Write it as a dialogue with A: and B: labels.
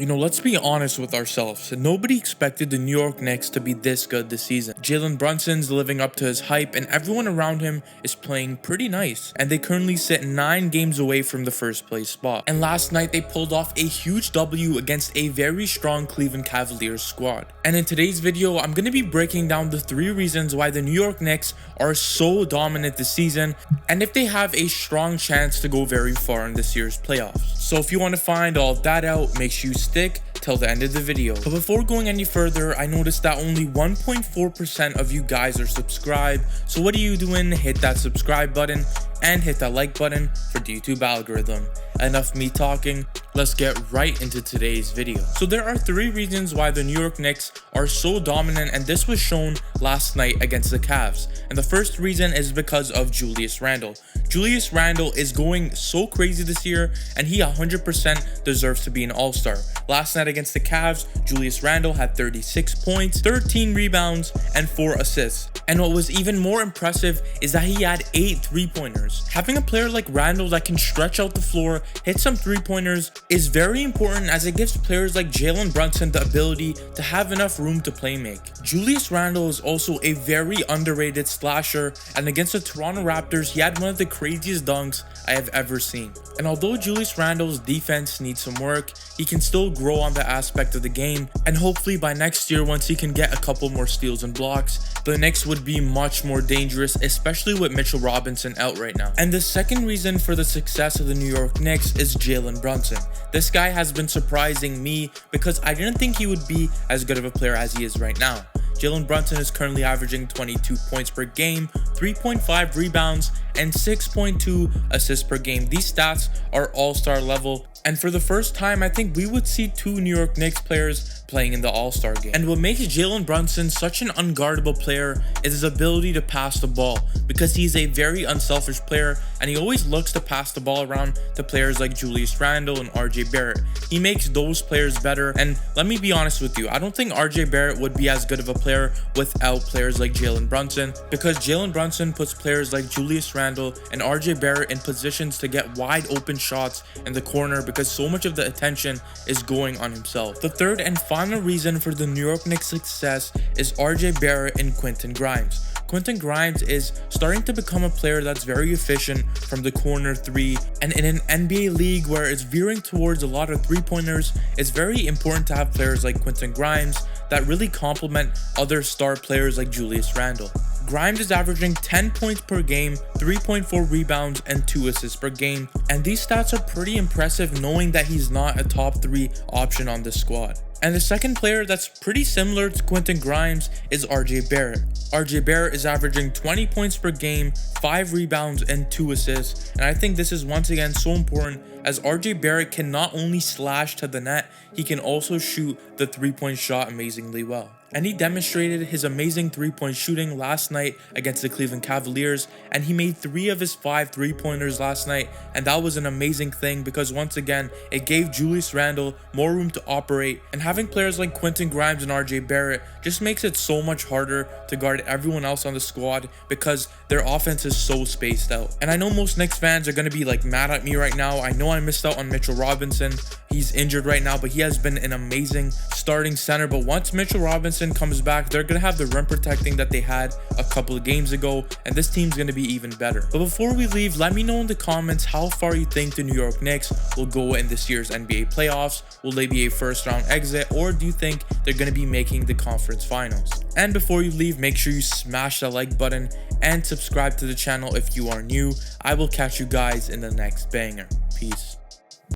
A: Let's be honest with ourselves. Nobody expected the New York Knicks to be this good this season. Jalen Brunson's living up to his hype and everyone around him is playing pretty nice. And they currently sit 9 games away from the first place spot. And last night they pulled off a huge W against a very strong Cleveland Cavaliers squad. And in today's video, I'm going to be breaking down the 3 reasons why the New York Knicks are so dominant this season and if they have a strong chance to go very far in this year's playoffs. So if you want to find all of that out, make sure you stick till the end of the video. But before going any further, I noticed that only 1.4% of you guys are subscribed. So what are you doing? Hit that subscribe button and hit that like button for the YouTube algorithm. Enough me talking, let's get right into today's video. So there are 3 reasons why the New York Knicks are so dominant, and this was shown last night against the Cavs. And the first reason is because of Julius Randle. Julius Randle is going so crazy this year, and he 100% deserves to be an all-star. Last night against the Cavs, Julius Randle had 36 points, 13 rebounds, and 4 assists. And what was even more impressive is that he had 8 3-pointers. Having a player like Randle that can stretch out the floor, hit some 3-pointers is very important, as it gives players like Jalen Brunson the ability to have enough room to play make. Julius Randle is also a very underrated slasher, and against the Toronto Raptors, he had one of the craziest dunks I have ever seen. And although Julius Randle's defense needs some work, he can still grow on that aspect of the game, and hopefully by next year, once he can get a couple more steals and blocks, the Knicks would be much more dangerous, especially with Mitchell Robinson out right now. And the second reason for the success of the New York Knicks is Jalen Brunson. This guy has been surprising me because I didn't think he would be as good of a player as he is right now. Jalen Brunson is currently averaging 22 points per game, 3.5 rebounds, and 6.2 assists per game. These stats are all-star level, and for the first time, I think we would see 2 New York Knicks players playing in the All-Star game. And what makes Jalen Brunson such an unguardable player is his ability to pass the ball, because he's a very unselfish player and he always looks to pass the ball around to players like Julius Randle and RJ Barrett. He makes those players better, and let me be honest with you, I don't think RJ Barrett would be as good of a player without players like Jalen Brunson, because Jalen Brunson puts players like Julius Randle and RJ Barrett in positions to get wide open shots in the corner because so much of the attention is going on himself. The third and final reason for the New York Knicks' success is RJ Barrett and Quentin Grimes. Quentin Grimes is starting to become a player that's very efficient from the corner 3, and in an NBA league where it's veering towards a lot of 3-pointers, it's very important to have players like Quentin Grimes that really complement other star players like Julius Randle. Grimes is averaging 10 points per game, 3.4 rebounds, and 2 assists per game, and these stats are pretty impressive knowing that he's not a top 3 option on this squad. And the second player that's pretty similar to Quentin Grimes is RJ Barrett. RJ Barrett is averaging 20 points per game, 5 rebounds, and 2 assists. And I think this is once again so important, as RJ Barrett can not only slash to the net, he can also shoot the 3-point shot amazingly well. And he demonstrated his amazing 3-point shooting last night against the Cleveland Cavaliers, and he made 3 of his 5 3-pointers last night, and that was an amazing thing because once again, it gave Julius Randle more room to operate, and having players like Quentin Grimes and RJ Barrett just makes it so much harder to guard everyone else on the squad because their offense is so spaced out. And I know most Knicks fans are going to be like mad at me right now. I know I missed out on Mitchell Robinson. He's injured right now, but he has been an amazing starting center. But once Mitchell Robinson comes back, they're going to have the rim protecting that they had a couple of games ago, and this team's going to be even better. But before we leave, let me know in the comments how far you think the New York Knicks will go in this year's NBA playoffs. Will they be a first-round exit, or do you think they're going to be making the conference finals? And before you leave, make sure you smash that like button and subscribe to the channel if you are new. I will catch you guys in the next banger. Peace.